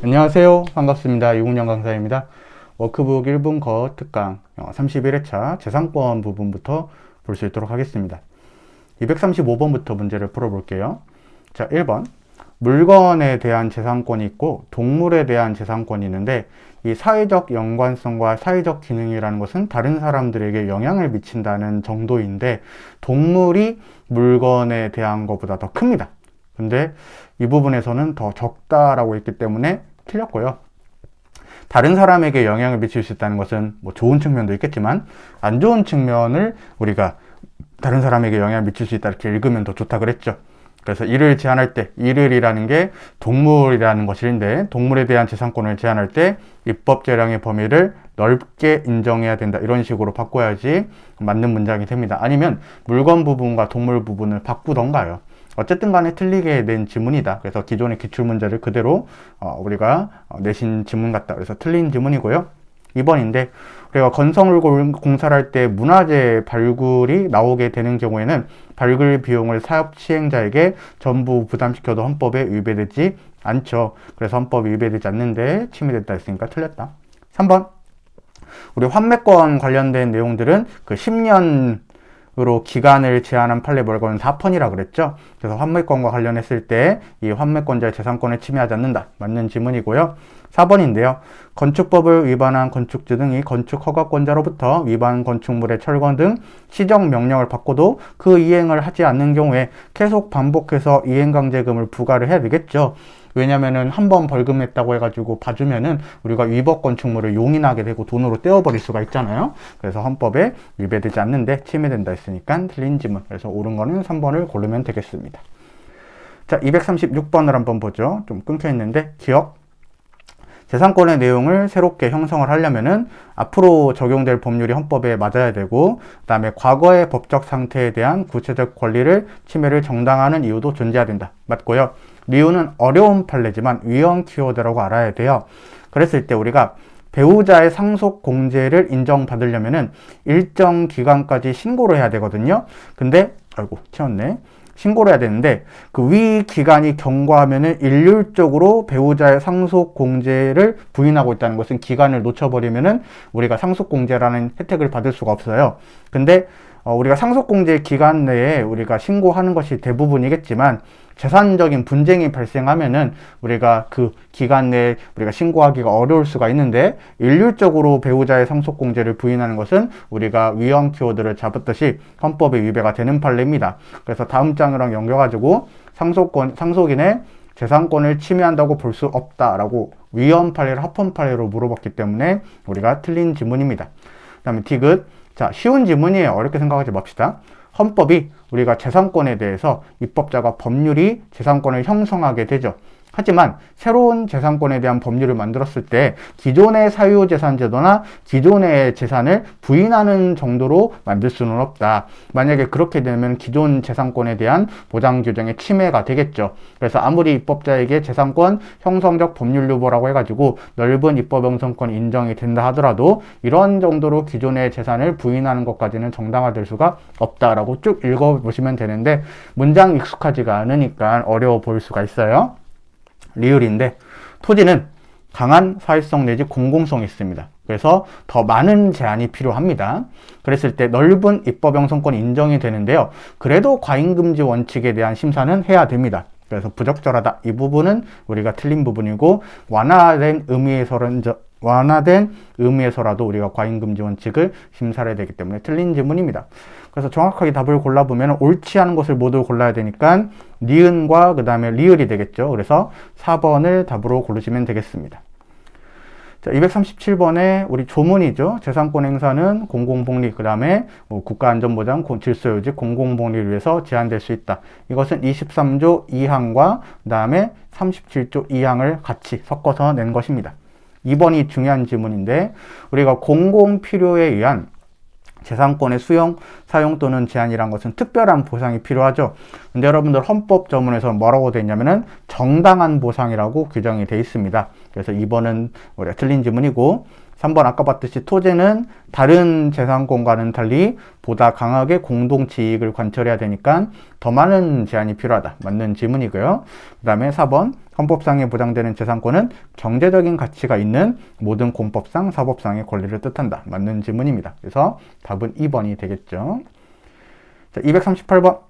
안녕하세요. 반갑습니다. 이국영 강사입니다. 워크북 1분 거 특강 31회차 재산권 부분부터 볼 수 있도록 하겠습니다. 235번부터 문제를 풀어볼게요. 자, 1번. 물건에 대한 재산권이 있고 동물에 대한 재산권이 있는데 이 사회적 연관성과 사회적 기능이라는 것은 다른 사람들에게 영향을 미친다는 정도인데 동물이 물건에 대한 것보다 더 큽니다. 근데 이 부분에서는 더 적다라고 했기 때문에 틀렸고요. 다른 사람에게 영향을 미칠 수 있다는 것은 뭐 좋은 측면도 있겠지만 안 좋은 측면을 우리가 다른 사람에게 영향을 미칠 수 있다 이렇게 읽으면 더 좋다 그랬죠. 그래서 이를 제한할 때 이를이라는 게 동물이라는 것인데 동물에 대한 재산권을 제한할 때 입법 재량의 범위를 넓게 인정해야 된다 이런 식으로 바꿔야지 맞는 문장이 됩니다. 아니면 물건 부분과 동물 부분을 바꾸던가요. 어쨌든 간에 틀리게 낸 지문이다. 그래서 기존의 기출문제를 그대로 우리가 내신 지문 같다. 그래서 틀린 지문이고요. 2번인데 우리가 건설을 공사를 할 때 문화재 발굴이 나오게 되는 경우에는 발굴 비용을 사업 시행자에게 전부 부담시켜도 헌법에 위배되지 않죠. 그래서 헌법이 위배되지 않는데 침해됐다 했으니까 틀렸다. 3번 우리 환매권 관련된 내용들은 그 10년 으로 기간을 제한한 판례 물건은 4펀이라 그랬죠. 그래서 환매권과 관련했을 때 이 환매권자의 재산권을 침해하지 않는다. 맞는 지문이고요. 4번인데요. 건축법을 위반한 건축주 등이 건축허가권자로부터 위반 건축물의 철거 등 시정 명령을 받고도 그 이행을 하지 않는 경우에 계속 반복해서 이행강제금을 부과를 해야 되겠죠. 왜냐면은 한 번 벌금냈다고 해가지고 봐주면은 우리가 위법 건축물을 용인하게 되고 돈으로 떼어버릴 수가 있잖아요. 그래서 헌법에 위배되지 않는데 침해된다 했으니까 틀린 지문. 그래서 옳은 거는 3번을 고르면 되겠습니다. 자, 236번을 한번 보죠. 좀 끊겨 있는데 기억. 재산권의 내용을 새롭게 형성을 하려면은 앞으로 적용될 법률이 헌법에 맞아야 되고 그 다음에 과거의 법적 상태에 대한 구체적 권리를 침해를 정당화하는 이유도 존재해야 된다. 맞고요. 이유는 어려운 판례지만 위헌 키워드라고 알아야 돼요. 그랬을 때 우리가 배우자의 상속 공제를 인정받으려면은 일정 기간까지 신고를 해야 되거든요. 근데 아이고 튀었네. 신고를 해야 되는데 그 위 기간이 경과하면은 일률적으로 배우자의 상속 공제를 부인하고 있다는 것은 기간을 놓쳐버리면은 우리가 상속 공제라는 혜택을 받을 수가 없어요. 근데 우리가 상속 공제 기간 내에 우리가 신고하는 것이 대부분이겠지만 재산적인 분쟁이 발생하면은 우리가 그 기간 내에 우리가 신고하기가 어려울 수가 있는데 일률적으로 배우자의 상속 공제를 부인하는 것은 우리가 위헌 키워드를 잡았듯이 헌법에 위배가 되는 판례입니다. 그래서 다음 장이랑 연결가지고 상속인의 재산권을 침해한다고 볼 수 없다라고 위헌 판례를 합헌 판례로 물어봤기 때문에 우리가 틀린 지문입니다. 그 다음에 디귿. 자, 쉬운 지문이에요. 어렵게 생각하지 맙시다. 헌법이 우리가 재산권에 대해서 입법자가 법률이 재산권을 형성하게 되죠. 하지만 새로운 재산권에 대한 법률을 만들었을 때 기존의 사유재산 제도나 기존의 재산을 부인하는 정도로 만들 수는 없다. 만약에 그렇게 되면 기존 재산권에 대한 보장 규정의 침해가 되겠죠. 그래서 아무리 입법자에게 재산권 형성적 법률 유보라고 해가지고 넓은 입법 형성권 인정이 된다 하더라도 이런 정도로 기존의 재산을 부인하는 것까지는 정당화될 수가 없다라고 쭉 읽어보시면 되는데 문장 익숙하지가 않으니까 어려워 보일 수가 있어요. 리을인데 토지는 강한 사회성 내지 공공성이 있습니다. 그래서 더 많은 제한이 필요합니다. 그랬을 때 넓은 입법 형성권이 인정이 되는데요. 그래도 과잉금지 원칙에 대한 심사는 해야 됩니다. 그래서 부적절하다. 이 부분은 우리가 틀린 부분이고 완화된 의미에서라도 우리가 과잉금지 원칙을 심사를 해야 되기 때문에 틀린 지문입니다. 그래서 정확하게 답을 골라보면 옳지 않은 것을 모두 골라야 되니까 니은과 그 다음에 리을이 되겠죠. 그래서 4번을 답으로 고르시면 되겠습니다. 자, 237번에 우리 조문이죠. 재산권 행사는 공공복리, 그 다음에 국가안전보장, 질서유지, 공공복리를 위해서 제한될 수 있다. 이것은 23조 2항과 그 다음에 37조 2항을 같이 섞어서 낸 것입니다. 2번이 중요한 지문인데 우리가 공공필요에 의한 재산권의 수용, 사용 또는 제한이란 것은 특별한 보상이 필요하죠. 근데 여러분들 헌법 조문에서 뭐라고 되어 있냐면은 정당한 보상이라고 규정이 되어 있습니다. 그래서 2번은 우리가 틀린 지문이고 3번 아까 봤듯이 토지는 다른 재산권과는 달리 보다 강하게 공동체 이익을 관철해야 되니까 더 많은 제한이 필요하다. 맞는 지문이고요. 그 다음에 4번 헌법상에 보장되는 재산권은 경제적인 가치가 있는 모든 공법상, 사법상의 권리를 뜻한다. 맞는 지문입니다. 그래서 답은 2번이 되겠죠. 자, 238번.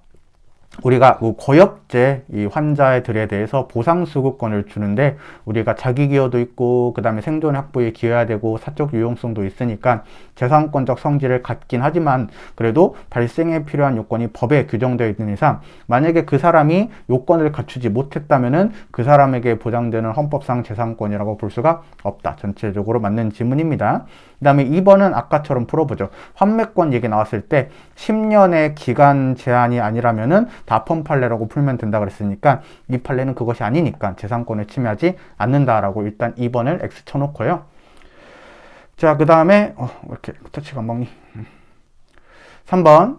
우리가 고엽제 이 환자들에 대해서 보상수급권을 주는데 우리가 자기기여도 있고 그 다음에 생존 확보에 기여해야 되고 사적 유용성도 있으니까 재산권적 성질을 갖긴 하지만 그래도 발생에 필요한 요건이 법에 규정되어 있는 이상 만약에 그 사람이 요건을 갖추지 못했다면은 그 사람에게 보장되는 헌법상 재산권이라고 볼 수가 없다. 전체적으로 맞는 지문입니다. 그 다음에 2번은 아까처럼 풀어보죠. 환매권 얘기 나왔을 때 10년의 기간 제한이 아니라면은 다폰 판례라고 풀면 된다 그랬으니까 이 판례는 그것이 아니니까 재산권을 침해하지 않는다라고 일단 2번을 X 쳐놓고요. 자, 그 다음에 이렇게 터치가 안 먹니? 3번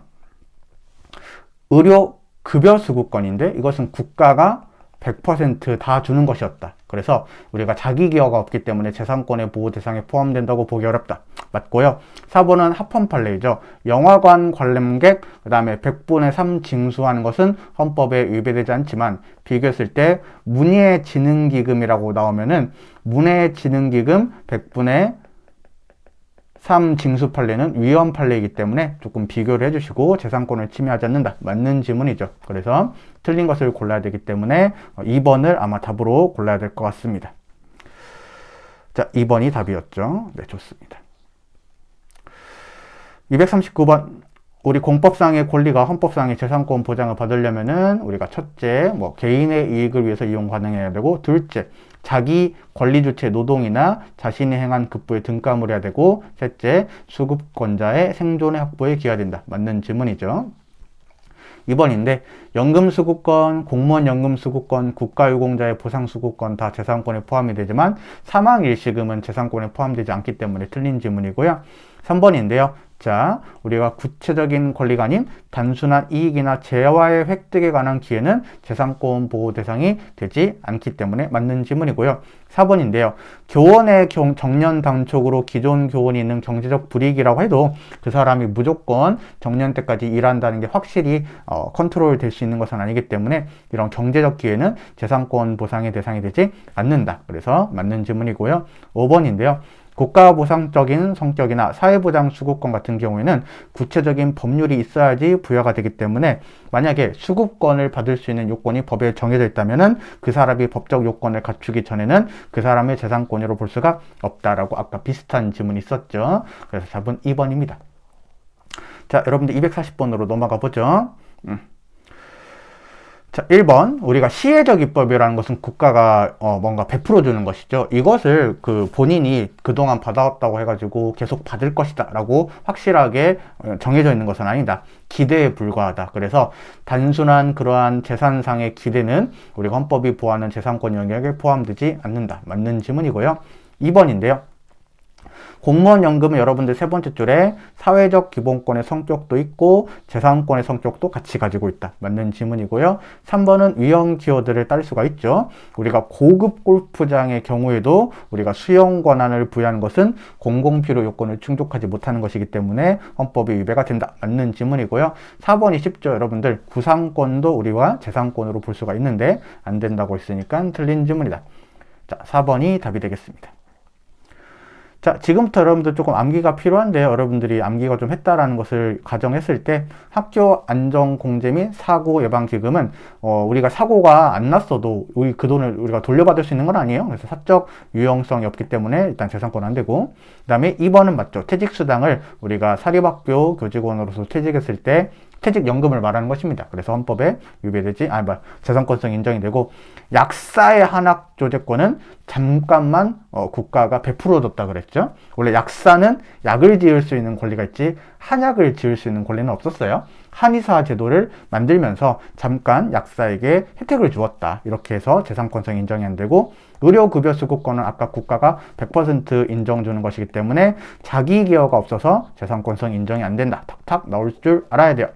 의료 급여 수급권인데 이것은 국가가 100% 다 주는 것이었다. 그래서 우리가 자기 기여가 없기 때문에 재산권의 보호 대상에 포함된다고 보기 어렵다. 맞고요. 4번은 합헌 판례이죠. 영화관 관람객, 그 다음에 100분의 3 징수하는 것은 헌법에 위배되지 않지만 비교했을 때 문예진흥기금이라고 나오면은 문예진흥기금 100분의 3 징수 판례는 위헌 판례이기 때문에 조금 비교를 해주시고 재산권을 침해하지 않는다. 맞는 지문이죠. 그래서 틀린 것을 골라야 되기 때문에 2번을 아마 답으로 골라야 될 것 같습니다. 자, 2번이 답이었죠. 네, 좋습니다. 239번. 우리 공법상의 권리가 헌법상의 재산권 보장을 받으려면은 우리가 첫째, 개인의 이익을 위해서 이용 가능해야 되고, 둘째, 자기 권리주체 노동이나 자신이 행한 급부에 등감을 해야 되고, 셋째, 수급권자의 생존의 확보에 기여해야 된다. 맞는 질문이죠. 2번인데 연금수급권, 공무원 연금수급권, 국가유공자의 보상수급권 다 재산권에 포함이 되지만 사망일시금은 재산권에 포함되지 않기 때문에 틀린 질문이고요. 3번인데요. 자, 우리가 구체적인 권리가 아닌 단순한 이익이나 재화의 획득에 관한 기회는 재산권 보호 대상이 되지 않기 때문에 맞는 질문이고요. 4번인데요. 교원의 정년 단축으로 기존 교원이 있는 경제적 불이익이라고 해도 그 사람이 무조건 정년 때까지 일한다는 게 확실히 컨트롤 될 수 있는 것은 아니기 때문에 이런 경제적 기회는 재산권 보상의 대상이 되지 않는다. 그래서 맞는 질문이고요. 5번인데요. 국가보상적인 성격이나 사회보장 수급권 같은 경우에는 구체적인 법률이 있어야지 부여가 되기 때문에 만약에 수급권을 받을 수 있는 요건이 법에 정해져 있다면은 그 사람이 법적 요건을 갖추기 전에는 그 사람의 재산권으로 볼 수가 없다라고 아까 비슷한 질문이 있었죠. 그래서 답은 2번입니다. 자, 여러분들 240번으로 넘어가 보죠. 자, 1번. 우리가 시혜적 입법이라는 것은 국가가 뭔가 베풀어 주는 것이죠. 이것을 본인이 그동안 받아왔다고 해가지고 계속 받을 것이다 라고 확실하게 정해져 있는 것은 아니다. 기대에 불과하다. 그래서 단순한 그러한 재산상의 기대는 우리가 헌법이 보호하는 재산권 영역에 포함되지 않는다. 맞는 질문이고요. 2번인데요. 공무원 연금은 여러분들 세 번째 줄에 사회적 기본권의 성격도 있고 재산권의 성격도 같이 가지고 있다. 맞는 질문이고요. 3번은 위험 기여들을 딸 수가 있죠. 우리가 고급 골프장의 경우에도 우리가 수용 권한을 부여하는 것은 공공필요 요건을 충족하지 못하는 것이기 때문에 헌법이 위배가 된다. 맞는 질문이고요. 4번이 쉽죠. 여러분들 구상권도 우리가 재산권으로 볼 수가 있는데 안 된다고 했으니까 틀린 질문이다. 자, 4번이 답이 되겠습니다. 자, 지금부터 여러분들 조금 암기가 필요한데요. 여러분들이 암기가 좀 했다라는 것을 가정했을 때 학교 안전공제 및 사고 예방 기금은 우리가 사고가 안 났어도 그 돈을 우리가 돌려받을 수 있는 건 아니에요. 그래서 사적 유용성이 없기 때문에 일단 재산권 안 되고, 그 다음에 2번은 맞죠. 퇴직수당을 우리가 사립학교 교직원으로서 퇴직했을 때 퇴직연금을 말하는 것입니다. 그래서 헌법에 위배되지, 재산권성 인정이 되고, 약사의 한학조제권은 잠깐만 국가가 베풀어줬다 그랬죠. 원래 약사는 약을 지을 수 있는 권리가 있지 한약을 지을 수 있는 권리는 없었어요. 한의사 제도를 만들면서 잠깐 약사에게 혜택을 주었다. 이렇게 해서 재산권성 인정이 안 되고, 의료급여 수급권은 아까 국가가 100% 인정 주는 것이기 때문에 자기 기여가 없어서 재산권성 인정이 안 된다. 탁탁 나올 줄 알아야 돼요.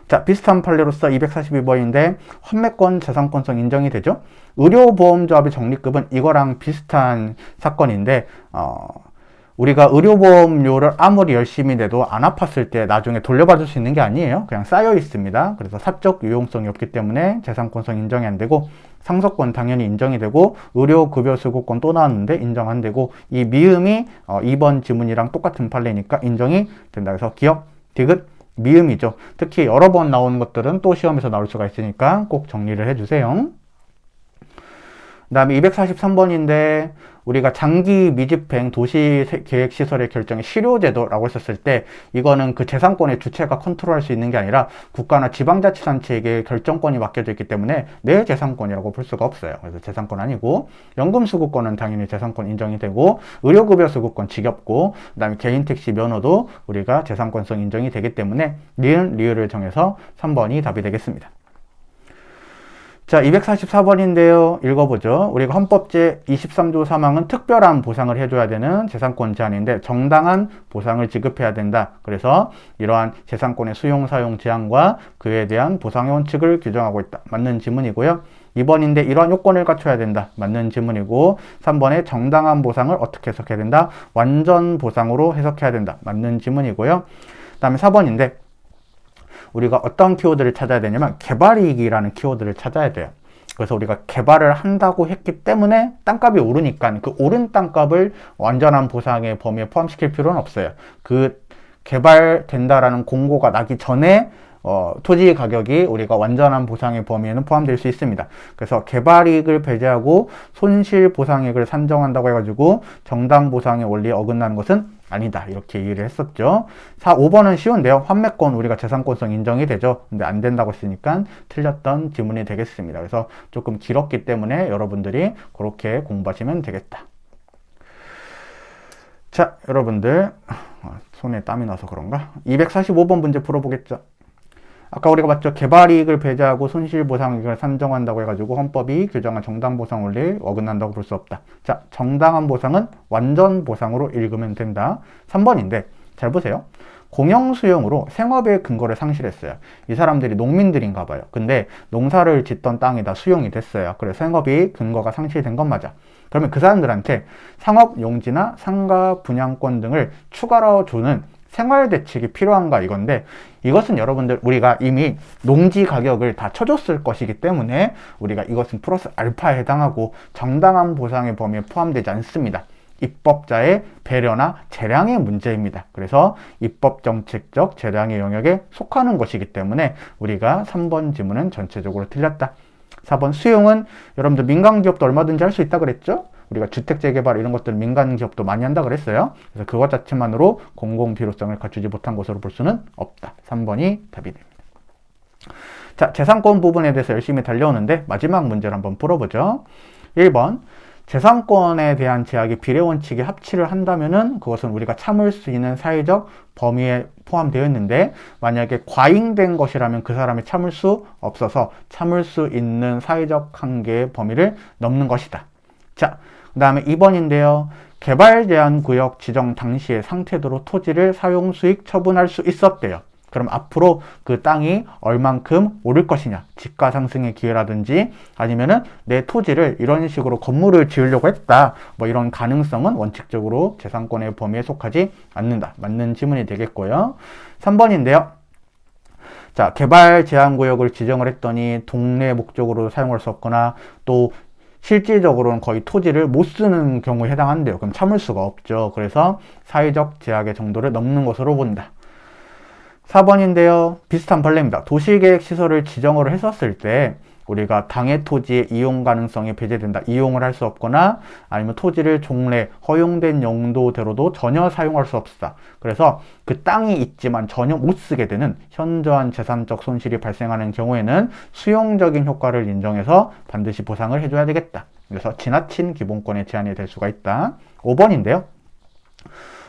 자, 비슷한 판례로서 242번인데 환매권 재산권성 인정이 되죠. 의료보험조합의 적립금은 이거랑 비슷한 사건인데 우리가 의료보험료를 아무리 열심히 내도 안 아팠을 때 나중에 돌려받을 수 있는 게 아니에요. 그냥 쌓여 있습니다. 그래서 사적 유용성이 없기 때문에 재산권성 인정이 안 되고, 상속권 당연히 인정이 되고, 의료급여수급권 또 나왔는데 인정 안 되고, 이 미음이 2번 지문이랑 똑같은 판례니까 인정이 된다. 그래서 기억, 디귿, 미음이죠. 특히 여러 번 나오는 것들은 또 시험에서 나올 수가 있으니까 꼭 정리를 해주세요. 그 다음에 243번인데 우리가 장기 미집행 도시계획시설의 결정의 실효제도라고 했었을 때 이거는 그 재산권의 주체가 컨트롤할 수 있는 게 아니라 국가나 지방자치단체에게 결정권이 맡겨져 있기 때문에 내 재산권이라고 볼 수가 없어요. 그래서 재산권 아니고, 연금수급권은 당연히 재산권 인정이 되고, 의료급여수급권 지겹고, 그 다음에 개인택시 면허도 우리가 재산권성 인정이 되기 때문에 니은, 리을을 정해서 3번이 답이 되겠습니다. 자, 244번인데요. 읽어보죠. 우리가 헌법 제23조 3항은 특별한 보상을 해줘야 되는 재산권 제한인데 정당한 보상을 지급해야 된다. 그래서 이러한 재산권의 수용, 사용 제한과 그에 대한 보상의 원칙을 규정하고 있다. 맞는 지문이고요. 2번인데 이러한 요건을 갖춰야 된다. 맞는 지문이고, 3번에 정당한 보상을 어떻게 해석해야 된다. 완전 보상으로 해석해야 된다. 맞는 지문이고요. 그 다음에 4번인데 우리가 어떤 키워드를 찾아야 되냐면 개발이익이라는 키워드를 찾아야 돼요. 그래서 우리가 개발을 한다고 했기 때문에 땅값이 오르니까 그 오른 땅값을 완전한 보상의 범위에 포함시킬 필요는 없어요. 그 개발된다라는 공고가 나기 전에 토지 가격이 우리가 완전한 보상의 범위에는 포함될 수 있습니다. 그래서 개발이익을 배제하고 손실보상액을 산정한다고 해가지고 정당보상의 원리에 어긋나는 것은 아니다. 이렇게 이해를 했었죠. 5번은 쉬운데요. 환매권 우리가 재산권성 인정이 되죠. 근데 안 된다고 했으니까 틀렸던 지문이 되겠습니다. 그래서 조금 길었기 때문에 여러분들이 그렇게 공부하시면 되겠다. 자, 여러분들 손에 땀이 나서 그런가? 245번 문제 풀어보겠죠. 아까 우리가 봤죠. 개발이익을 배제하고 손실보상액을 산정한다고 해가지고 헌법이 규정한 정당보상 원리에 어긋난다고 볼 수 없다. 자, 정당한 보상은 완전 보상으로 읽으면 된다. 3번인데 잘 보세요. 공영수용으로 생업의 근거를 상실했어요. 이 사람들이 농민들인가 봐요. 근데 농사를 짓던 땅이 다 수용이 됐어요. 그래서 생업이 근거가 상실된 건 맞아. 그러면 그 사람들한테 상업용지나 상가 분양권 등을 추가로 주는 생활대책이 필요한가 이건데, 이것은 여러분들 우리가 이미 농지 가격을 다 쳐줬을 것이기 때문에 우리가 이것은 플러스 알파에 해당하고 정당한 보상의 범위에 포함되지 않습니다. 입법자의 배려나 재량의 문제입니다. 그래서 입법정책적 재량의 영역에 속하는 것이기 때문에 우리가 3번 지문은 전체적으로 틀렸다. 4번 수용은 여러분들 민간기업도 얼마든지 할 수 있다 그랬죠? 우리가 주택재개발 이런 것들 민간기업도 많이 한다 그랬어요. 그래서 그것 자체만으로 공공필요성을 갖추지 못한 것으로 볼 수는 없다. 3번이 답이 됩니다. 자, 재산권 부분에 대해서 열심히 달려오는데 마지막 문제를 한번 풀어보죠. 1번 재산권에 대한 제약이 비례원칙에 합치를 한다면은 그것은 우리가 참을 수 있는 사회적 범위에 포함되어 있는데, 만약에 과잉된 것이라면 그 사람이 참을 수 없어서 참을 수 있는 사회적 한계의 범위를 넘는 것이다. 자, 그 다음에 2번인데요. 개발 제한 구역 지정 당시의 상태대로 토지를 사용 수익 처분할 수 있었대요. 그럼 앞으로 그 땅이 얼만큼 오를 것이냐, 집가 상승의 기회라든지 아니면은 내 토지를 이런 식으로 건물을 지으려고 했다, 뭐 이런 가능성은 원칙적으로 재산권의 범위에 속하지 않는다. 맞는 지문이 되겠고요. 3번인데요. 자, 개발 제한 구역을 지정을 했더니 동네 목적으로 사용할 수 없거나 또 실질적으로는 거의 토지를 못 쓰는 경우에 해당한대요. 그럼 참을 수가 없죠. 그래서 사회적 제약의 정도를 넘는 것으로 본다. 4번인데요. 비슷한 판례입니다. 도시계획 시설을 지정을 했었을 때 우리가 당해 토지의 이용 가능성이 배제된다. 이용을 할 수 없거나 아니면 토지를 종래 허용된 용도대로도 전혀 사용할 수 없다. 그래서 그 땅이 있지만 전혀 못 쓰게 되는 현저한 재산적 손실이 발생하는 경우에는 수용적인 효과를 인정해서 반드시 보상을 해줘야 되겠다. 그래서 지나친 기본권의 제한이 될 수가 있다. 5번인데요.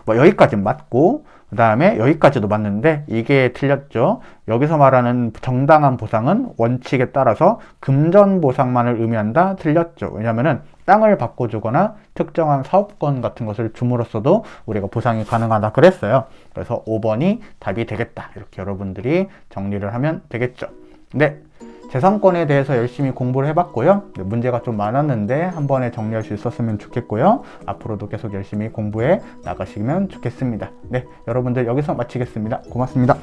뭐 여기까지는 맞고 그 다음에 여기까지도 맞는데 이게 틀렸죠. 여기서 말하는 정당한 보상은 원칙에 따라서 금전 보상만을 의미한다. 틀렸죠. 왜냐면은 땅을 바꿔주거나 특정한 사업권 같은 것을 줌으로써도 우리가 보상이 가능하다 그랬어요. 그래서 5번이 답이 되겠다. 이렇게 여러분들이 정리를 하면 되겠죠. 네. 재산권에 대해서 열심히 공부를 해봤고요. 네, 문제가 좀 많았는데 한 번에 정리할 수 있었으면 좋겠고요. 앞으로도 계속 열심히 공부해 나가시면 좋겠습니다. 네, 여러분들 여기서 마치겠습니다. 고맙습니다.